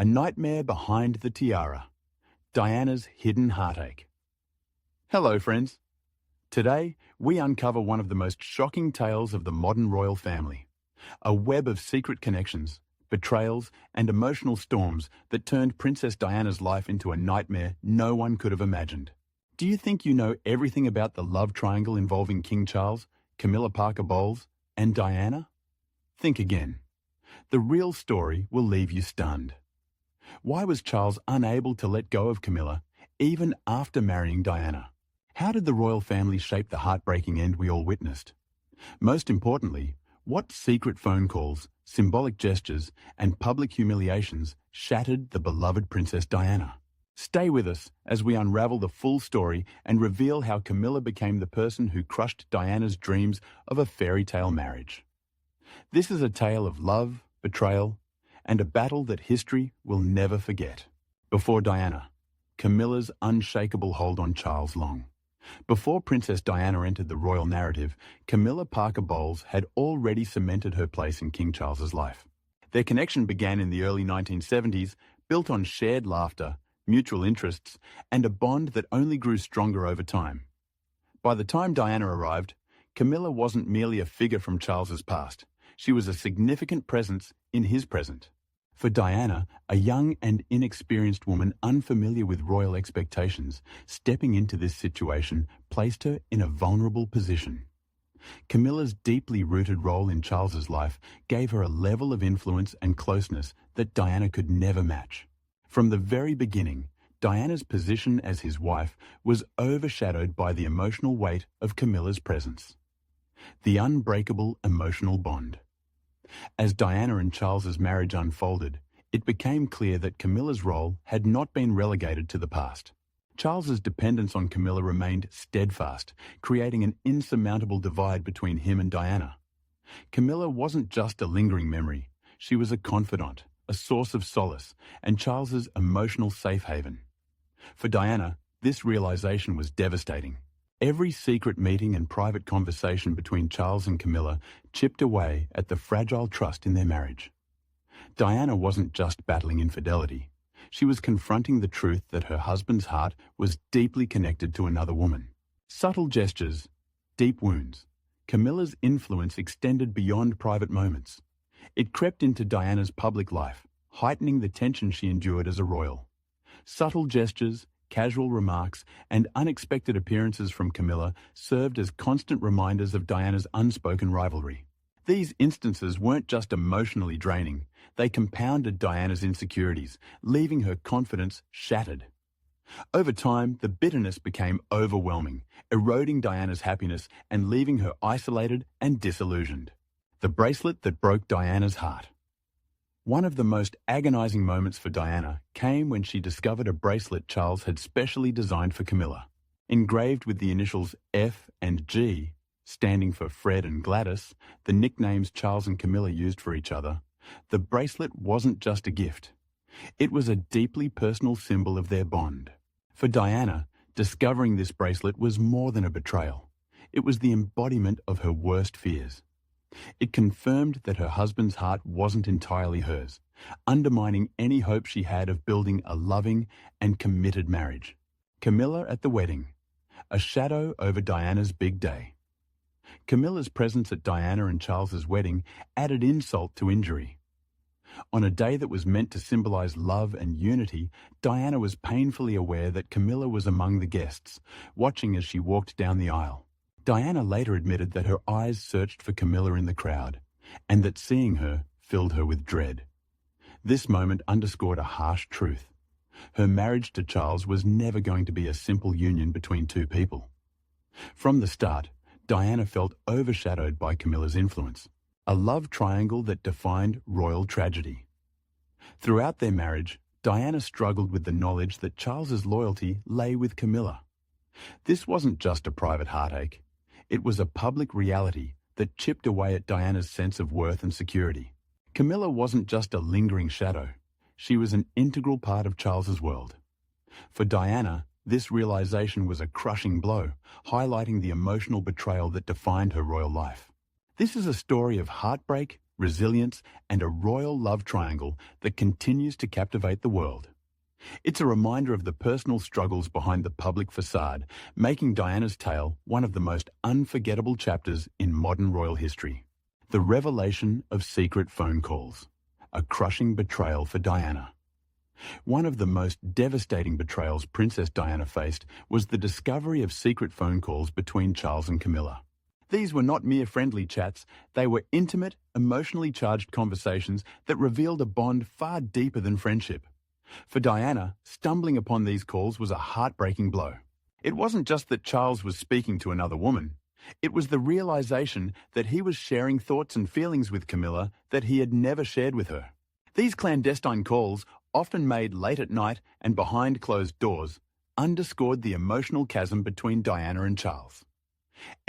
A nightmare behind the tiara. Diana's hidden heartache. Hello, friends. Today, we uncover one of the most shocking tales of the modern royal family. A web of secret connections, betrayals, and emotional storms that turned Princess Diana's life into a nightmare no one could have imagined. Do you think you know everything about the love triangle involving King Charles, Camilla Parker Bowles, and Diana? Think again. The real story will leave you stunned. Why was Charles unable to let go of Camilla, even after marrying Diana? How did the royal family shape the heartbreaking end we all witnessed? Most importantly, what secret phone calls, symbolic gestures, and public humiliations shattered the beloved Princess Diana? Stay with us as we unravel the full story and reveal how Camilla became the person who crushed Diana's dreams of a fairy tale marriage. This is a tale of love, betrayal, and a battle that history will never forget. Before Diana, Camilla's unshakable hold on Charles Long. Before Princess Diana entered the royal narrative, Camilla Parker Bowles had already cemented her place in King Charles's life. Their connection began in the early 1970s, built on shared laughter, mutual interests, and a bond that only grew stronger over time. By the time Diana arrived, Camilla wasn't merely a figure from Charles's past. She was a significant presence in his present. For Diana, a young and inexperienced woman unfamiliar with royal expectations, stepping into this situation placed her in a vulnerable position. Camilla's deeply rooted role in Charles's life gave her a level of influence and closeness that Diana could never match. From the very beginning, Diana's position as his wife was overshadowed by the emotional weight of Camilla's presence. The unbreakable emotional bond. As Diana and Charles's marriage unfolded, it became clear that Camilla's role had not been relegated to the past. Charles's dependence on Camilla remained steadfast, creating an insurmountable divide between him and Diana. Camilla wasn't just a lingering memory. She was a confidant, a source of solace, and Charles's emotional safe haven. For Diana, this realization was devastating. Every secret meeting and private conversation between Charles and Camilla chipped away at the fragile trust in their marriage. Diana wasn't just battling infidelity. She was confronting the truth that her husband's heart was deeply connected to another woman. Subtle gestures, deep wounds. Camilla's influence extended beyond private moments. It crept into Diana's public life, heightening the tension she endured as a royal. Subtle gestures, casual remarks, and unexpected appearances from Camilla served as constant reminders of Diana's unspoken rivalry. These instances weren't just emotionally draining, they compounded Diana's insecurities, leaving her confidence shattered. Over time, the bitterness became overwhelming, eroding Diana's happiness and leaving her isolated and disillusioned. The bracelet that broke Diana's heart. One of the most agonizing moments for Diana came when she discovered a bracelet Charles had specially designed for Camilla. Engraved with the initials F and G, standing for Fred and Gladys, the nicknames Charles and Camilla used for each other, the bracelet wasn't just a gift. It was a deeply personal symbol of their bond. For Diana, discovering this bracelet was more than a betrayal. It was the embodiment of her worst fears. It confirmed that her husband's heart wasn't entirely hers, undermining any hope she had of building a loving and committed marriage. Camilla at the wedding, a shadow over Diana's big day. Camilla's presence at Diana and Charles's wedding added insult to injury. On a day that was meant to symbolize love and unity, Diana was painfully aware that Camilla was among the guests, watching as she walked down the aisle. Diana later admitted that her eyes searched for Camilla in the crowd, and that seeing her filled her with dread. This moment underscored a harsh truth. Her marriage to Charles was never going to be a simple union between two people. From the start, Diana felt overshadowed by Camilla's influence, a love triangle that defined royal tragedy. Throughout their marriage, Diana struggled with the knowledge that Charles's loyalty lay with Camilla. This wasn't just a private heartache. It was a public reality that chipped away at Diana's sense of worth and security. Camilla wasn't just a lingering shadow. She was an integral part of Charles's world. For Diana, this realization was a crushing blow, highlighting the emotional betrayal that defined her royal life. This is a story of heartbreak, resilience, and a royal love triangle that continues to captivate the world. It's a reminder of the personal struggles behind the public facade, making Diana's tale one of the most unforgettable chapters in modern royal history. The revelation of secret phone calls, a crushing betrayal for Diana. One of the most devastating betrayals Princess Diana faced was the discovery of secret phone calls between Charles and Camilla. These were not mere friendly chats, they were intimate, emotionally charged conversations that revealed a bond far deeper than friendship. For Diana, stumbling upon these calls was a heartbreaking blow. It wasn't just that Charles was speaking to another woman. It was the realization that he was sharing thoughts and feelings with Camilla that he had never shared with her. These clandestine calls, often made late at night and behind closed doors, underscored the emotional chasm between Diana and Charles.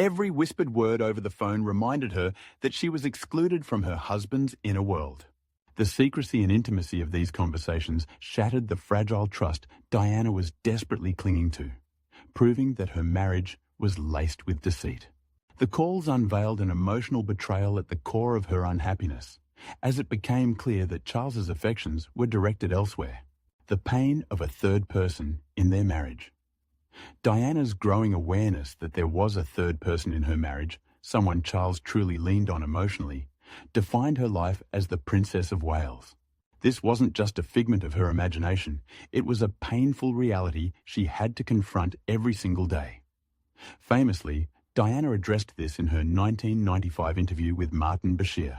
Every whispered word over the phone reminded her that she was excluded from her husband's inner world. The secrecy and intimacy of these conversations shattered the fragile trust Diana was desperately clinging to, proving that her marriage was laced with deceit. The calls unveiled an emotional betrayal at the core of her unhappiness, as it became clear that Charles's affections were directed elsewhere. The pain of a third person in their marriage. Diana's growing awareness that there was a third person in her marriage, someone Charles truly leaned on emotionally, defined her life as the Princess of Wales. This wasn't just a figment of her imagination, it was a painful reality she had to confront every single day. Famously, Diana addressed this in her 1995 interview with Martin Bashir.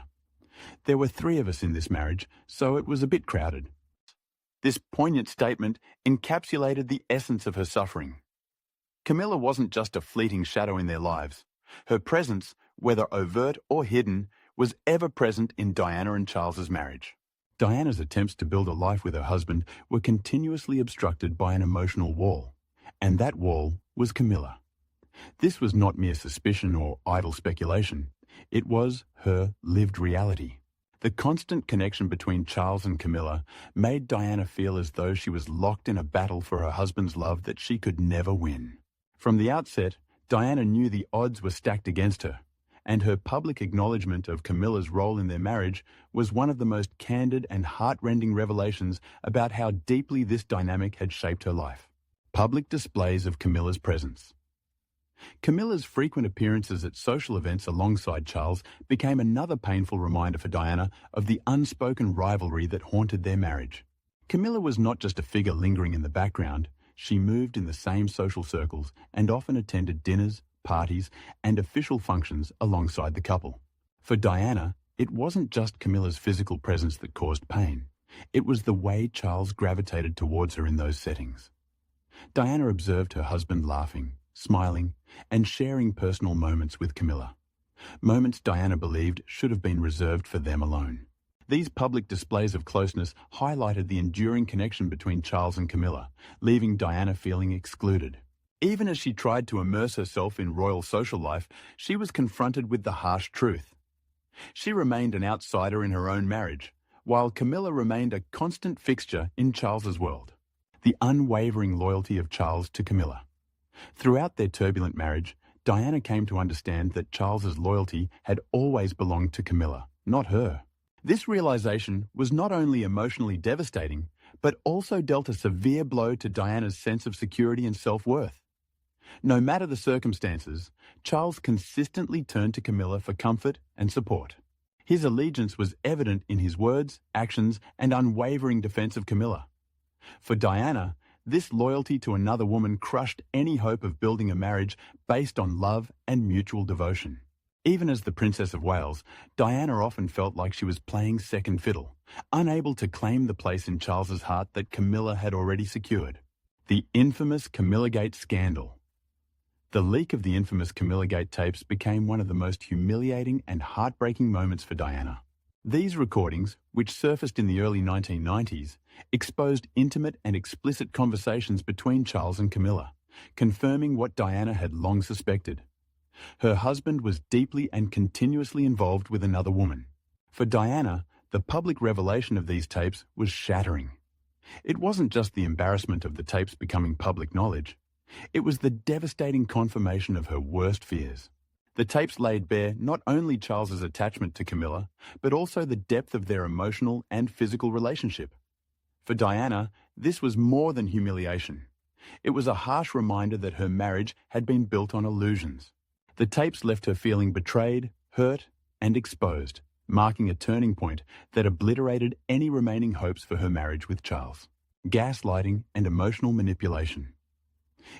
There were 3 of us in this marriage, so it was a bit crowded. This poignant statement encapsulated the essence of her suffering. Camilla wasn't just a fleeting shadow in their lives. Her presence, whether overt or hidden, was ever present in Diana and Charles's marriage. Diana's attempts to build a life with her husband were continuously obstructed by an emotional wall, and that wall was Camilla. This was not mere suspicion or idle speculation. It was her lived reality. The constant connection between Charles and Camilla made Diana feel as though she was locked in a battle for her husband's love that she could never win. From the outset, Diana knew the odds were stacked against her, and her public acknowledgement of Camilla's role in their marriage was one of the most candid and heart-rending revelations about how deeply this dynamic had shaped her life. Public displays of Camilla's presence. Camilla's frequent appearances at social events alongside Charles became another painful reminder for Diana of the unspoken rivalry that haunted their marriage. Camilla was not just a figure lingering in the background. She moved in the same social circles and often attended dinners, parties, and official functions alongside the couple. For Diana, it wasn't just Camilla's physical presence that caused pain. It was the way Charles gravitated towards her in those settings. Diana observed her husband laughing, smiling, and sharing personal moments with Camilla. Moments Diana believed should have been reserved for them alone. These public displays of closeness highlighted the enduring connection between Charles and Camilla, leaving Diana feeling excluded. Even as she tried to immerse herself in royal social life, she was confronted with the harsh truth. She remained an outsider in her own marriage, while Camilla remained a constant fixture in Charles's world. The unwavering loyalty of Charles to Camilla. Throughout their turbulent marriage, Diana came to understand that Charles's loyalty had always belonged to Camilla, not her. This realization was not only emotionally devastating, but also dealt a severe blow to Diana's sense of security and self-worth. No matter the circumstances, Charles consistently turned to Camilla for comfort and support. His allegiance was evident in his words, actions, and unwavering defense of Camilla. For Diana, this loyalty to another woman crushed any hope of building a marriage based on love and mutual devotion. Even as the Princess of Wales, Diana often felt like she was playing second fiddle, unable to claim the place in Charles's heart that Camilla had already secured. The infamous Camillagate scandal. The leak of the infamous Camillagate tapes became one of the most humiliating and heartbreaking moments for Diana. These recordings, which surfaced in the early 1990s, exposed intimate and explicit conversations between Charles and Camilla, confirming what Diana had long suspected. Her husband was deeply and continuously involved with another woman. For Diana, the public revelation of these tapes was shattering. It wasn't just the embarrassment of the tapes becoming public knowledge. It was the devastating confirmation of her worst fears. The tapes laid bare not only Charles's attachment to Camilla, but also the depth of their emotional and physical relationship. For Diana, this was more than humiliation. It was a harsh reminder that her marriage had been built on illusions. The tapes left her feeling betrayed, hurt, and exposed, marking a turning point that obliterated any remaining hopes for her marriage with Charles. Gaslighting and emotional manipulation.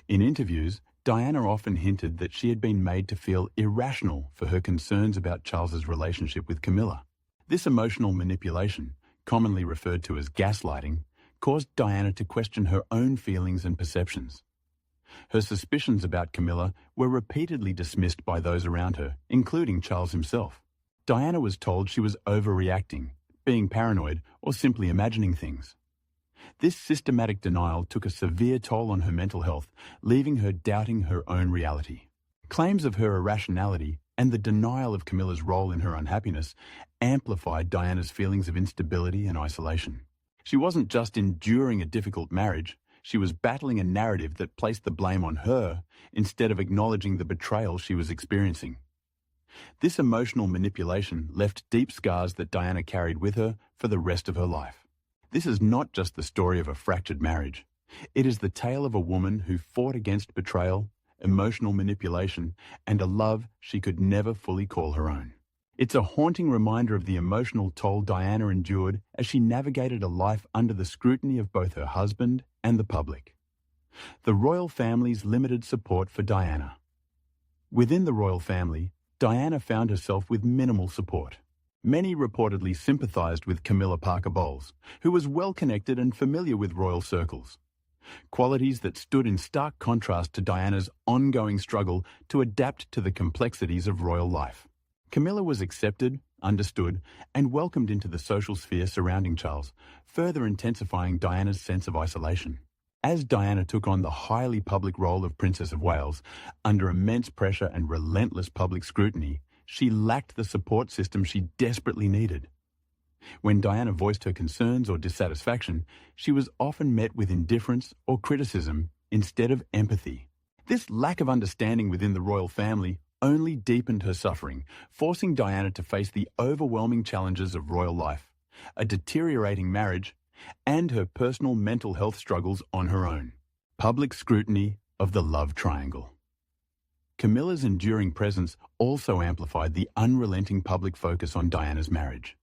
In interviews, Diana often hinted that she had been made to feel irrational for her concerns about Charles's relationship with Camilla. This emotional manipulation, commonly referred to as gaslighting, caused Diana to question her own feelings and perceptions. Her suspicions about Camilla were repeatedly dismissed by those around her, including Charles himself. Diana was told she was overreacting, being paranoid, or simply imagining things. This systematic denial took a severe toll on her mental health, leaving her doubting her own reality. Claims of her irrationality and the denial of Camilla's role in her unhappiness amplified Diana's feelings of instability and isolation. She wasn't just enduring a difficult marriage, she was battling a narrative that placed the blame on her instead of acknowledging the betrayal she was experiencing. This emotional manipulation left deep scars that Diana carried with her for the rest of her life. This is not just the story of a fractured marriage. It is the tale of a woman who fought against betrayal, emotional manipulation, and a love she could never fully call her own. It's a haunting reminder of the emotional toll Diana endured as she navigated a life under the scrutiny of both her husband and the public. The royal family's limited support for Diana. Within the royal family, Diana found herself with minimal support. Many reportedly sympathized with Camilla Parker Bowles, who was well-connected and familiar with royal circles. Qualities that stood in stark contrast to Diana's ongoing struggle to adapt to the complexities of royal life. Camilla was accepted, understood, and welcomed into the social sphere surrounding Charles, further intensifying Diana's sense of isolation. As Diana took on the highly public role of Princess of Wales, under immense pressure and relentless public scrutiny, she lacked the support system she desperately needed. When Diana voiced her concerns or dissatisfaction, she was often met with indifference or criticism instead of empathy. This lack of understanding within the royal family only deepened her suffering, forcing Diana to face the overwhelming challenges of royal life, a deteriorating marriage, and her personal mental health struggles on her own. Public scrutiny of the love triangle. Camilla's enduring presence also amplified the unrelenting public focus on Diana's marriage.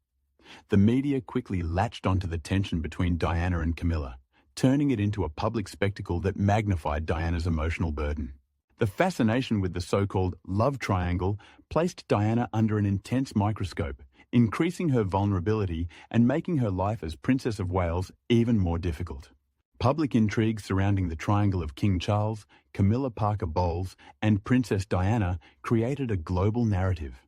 The media quickly latched onto the tension between Diana and Camilla, turning it into a public spectacle that magnified Diana's emotional burden. The fascination with the so-called love triangle placed Diana under an intense microscope, increasing her vulnerability and making her life as Princess of Wales even more difficult. Public intrigue surrounding the triangle of King Charles, Camilla Parker Bowles, and Princess Diana created a global narrative.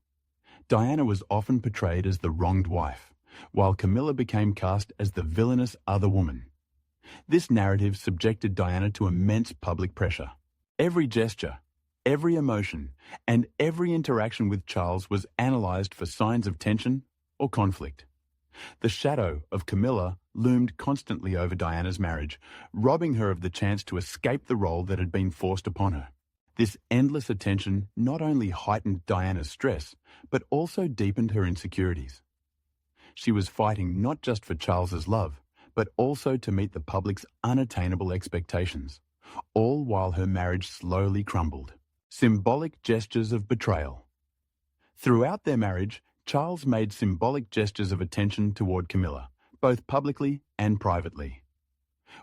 Diana was often portrayed as the wronged wife, while Camilla became cast as the villainous other woman. This narrative subjected Diana to immense public pressure. Every gesture, every emotion, and every interaction with Charles was analysed for signs of tension or conflict. The shadow of Camilla loomed constantly over Diana's marriage, robbing her of the chance to escape the role that had been forced upon her. This endless attention not only heightened Diana's stress, but also deepened her insecurities. She was fighting not just for Charles's love, but also to meet the public's unattainable expectations, all while her marriage slowly crumbled. Symbolic gestures of betrayal. Throughout their marriage, Charles made symbolic gestures of attention toward Camilla, both publicly and privately.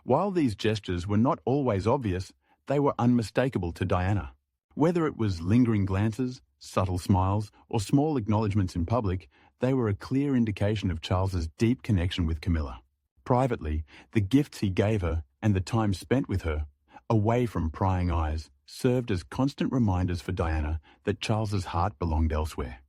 While these gestures were not always obvious, they were unmistakable to Diana. Whether it was lingering glances, subtle smiles, or small acknowledgements in public, they were a clear indication of Charles's deep connection with Camilla. Privately, the gifts he gave her and the time spent with her, away from prying eyes, served as constant reminders for Diana that Charles's heart belonged elsewhere.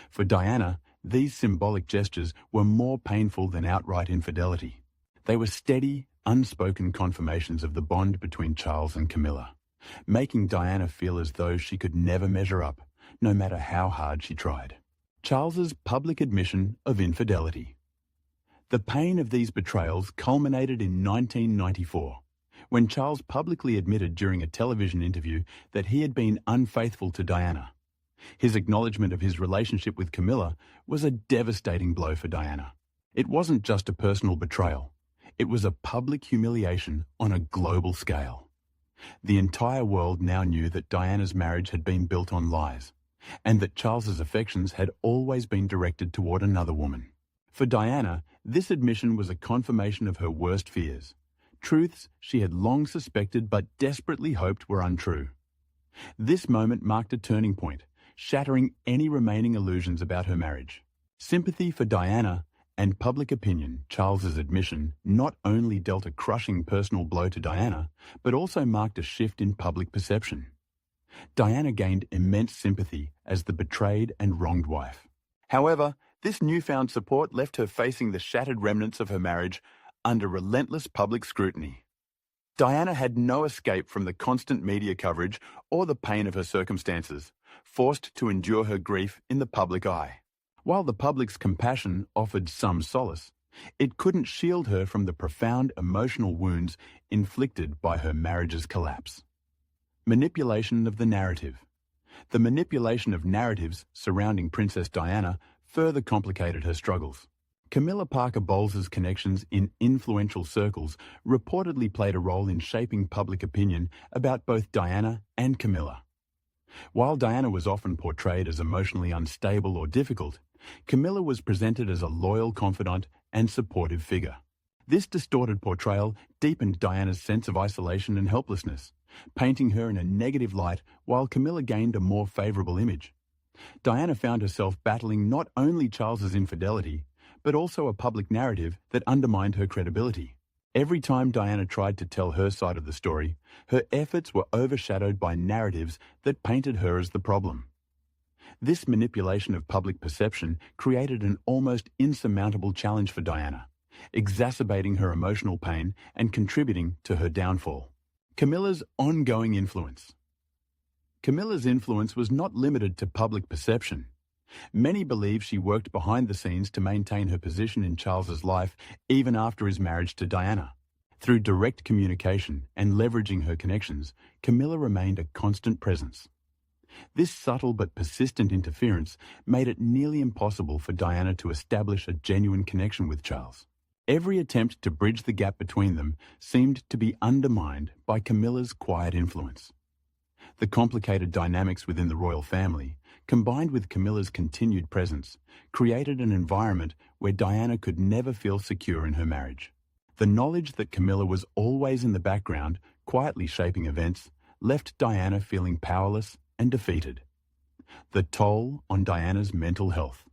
For Diana, these symbolic gestures were more painful than outright infidelity. They were steady, unspoken confirmations of the bond between Charles and Camilla, making Diana feel as though she could never measure up, no matter how hard she tried. Charles's public admission of infidelity. The pain of these betrayals culminated in 1994, when Charles publicly admitted during a television interview that he had been unfaithful to Diana. His acknowledgement of his relationship with Camilla was a devastating blow for Diana. It wasn't just a personal betrayal. It was a public humiliation on a global scale. The entire world now knew that Diana's marriage had been built on lies, and that Charles's affections had always been directed toward another woman. For Diana, this admission was a confirmation of her worst fears, truths she had long suspected but desperately hoped were untrue. This moment marked a turning point, shattering any remaining illusions about her marriage. Sympathy for Diana and public opinion, Charles's admission not only dealt a crushing personal blow to Diana, but also marked a shift in public perception. Diana gained immense sympathy as the betrayed and wronged wife. However, this newfound support left her facing the shattered remnants of her marriage under relentless public scrutiny. Diana had no escape from the constant media coverage or the pain of her circumstances, forced to endure her grief in the public eye. While the public's compassion offered some solace, it couldn't shield her from the profound emotional wounds inflicted by her marriage's collapse. Manipulation of the narrative. The manipulation of narratives surrounding Princess Diana further complicated her struggles. Camilla Parker Bowles's connections in influential circles reportedly played a role in shaping public opinion about both Diana and Camilla. While Diana was often portrayed as emotionally unstable or difficult, Camilla was presented as a loyal confidant and supportive figure. This distorted portrayal deepened Diana's sense of isolation and helplessness, painting her in a negative light while Camilla gained a more favorable image. Diana found herself battling not only Charles's infidelity, but also a public narrative that undermined her credibility. Every time Diana tried to tell her side of the story, her efforts were overshadowed by narratives that painted her as the problem. This manipulation of public perception created an almost insurmountable challenge for Diana, exacerbating her emotional pain and contributing to her downfall. Camilla's ongoing influence. Camilla's influence was not limited to public perception. Many believe she worked behind the scenes to maintain her position in Charles's life even after his marriage to Diana. Through direct communication and leveraging her connections, Camilla remained a constant presence. This subtle but persistent interference made it nearly impossible for Diana to establish a genuine connection with Charles. Every attempt to bridge the gap between them seemed to be undermined by Camilla's quiet influence. The complicated dynamics within the royal family, combined with Camilla's continued presence, created an environment where Diana could never feel secure in her marriage. The knowledge that Camilla was always in the background, quietly shaping events, left Diana feeling powerless and defeated. The toll on Diana's mental health.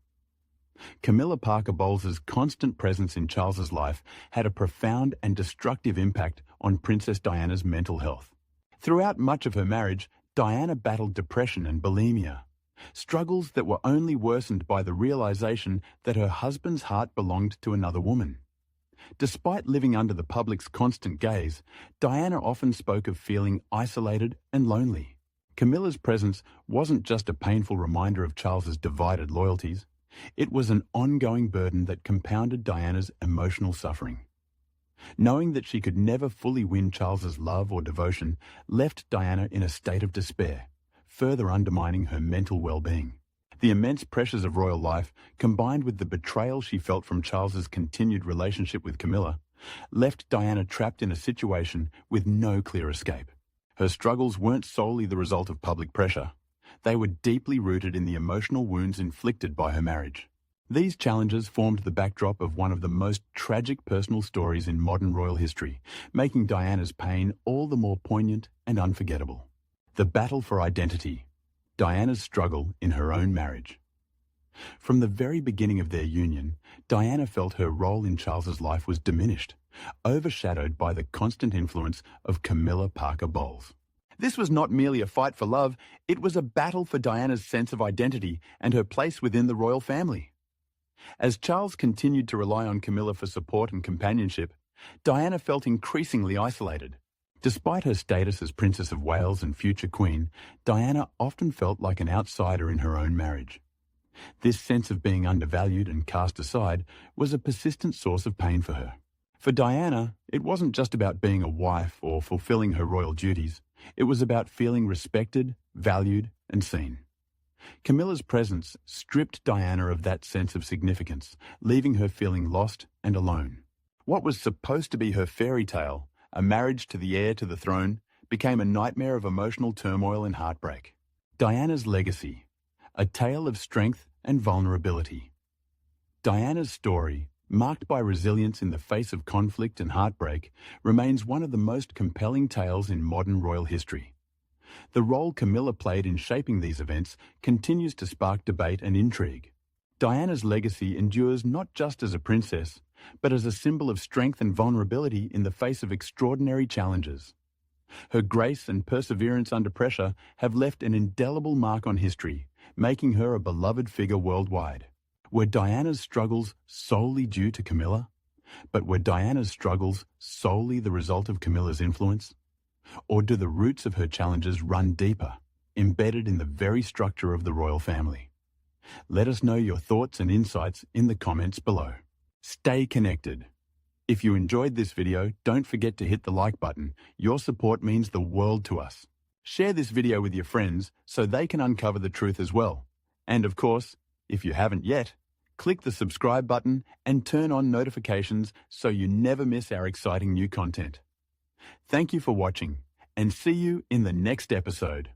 Camilla Parker Bowles's constant presence in Charles's life had a profound and destructive impact on Princess Diana's mental health. Throughout much of her marriage, Diana battled depression and bulimia, struggles that were only worsened by the realization that her husband's heart belonged to another woman. Despite living under the public's constant gaze, Diana often spoke of feeling isolated and lonely. Camilla's presence wasn't just a painful reminder of Charles's divided loyalties. It was an ongoing burden that compounded Diana's emotional suffering. Knowing that she could never fully win Charles's love or devotion left Diana in a state of despair, further undermining her mental well-being. The immense pressures of royal life, combined with the betrayal she felt from Charles's continued relationship with Camilla, left Diana trapped in a situation with no clear escape. Her struggles weren't solely the result of public pressure. They were deeply rooted in the emotional wounds inflicted by her marriage. These challenges formed the backdrop of one of the most tragic personal stories in modern royal history, making Diana's pain all the more poignant and unforgettable. The battle for identity. Diana's struggle in her own marriage. From the very beginning of their union, Diana felt her role in Charles's life was diminished, overshadowed by the constant influence of Camilla Parker Bowles. This was not merely a fight for love, it was a battle for Diana's sense of identity and her place within the royal family. As Charles continued to rely on Camilla for support and companionship, Diana felt increasingly isolated. Despite her status as Princess of Wales and future Queen, Diana often felt like an outsider in her own marriage. This sense of being undervalued and cast aside was a persistent source of pain for her. For Diana, it wasn't just about being a wife or fulfilling her royal duties. It was about feeling respected, valued, and seen. Camilla's presence stripped Diana of that sense of significance, leaving her feeling lost and alone. What was supposed to be her fairy tale, a marriage to the heir to the throne, became a nightmare of emotional turmoil and heartbreak. Diana's legacy, a tale of strength and vulnerability. Diana's story, marked by resilience in the face of conflict and heartbreak, remains one of the most compelling tales in modern royal history. The role Camilla played in shaping these events continues to spark debate and intrigue. Diana's legacy endures not just as a princess, but as a symbol of strength and vulnerability in the face of extraordinary challenges. Her grace and perseverance under pressure have left an indelible mark on history, making her a beloved figure worldwide. Were Diana's struggles solely due to Camilla? But were Diana's struggles solely the result of Camilla's influence? Or do the roots of her challenges run deeper, embedded in the very structure of the royal family? Let us know your thoughts and insights in the comments below. Stay connected. If you enjoyed this video, don't forget to hit the like button. Your support means the world to us. Share this video with your friends so they can uncover the truth as well. And of course, if you haven't yet, click the subscribe button and turn on notifications so you never miss our exciting new content. Thank you for watching, and see you in the next episode.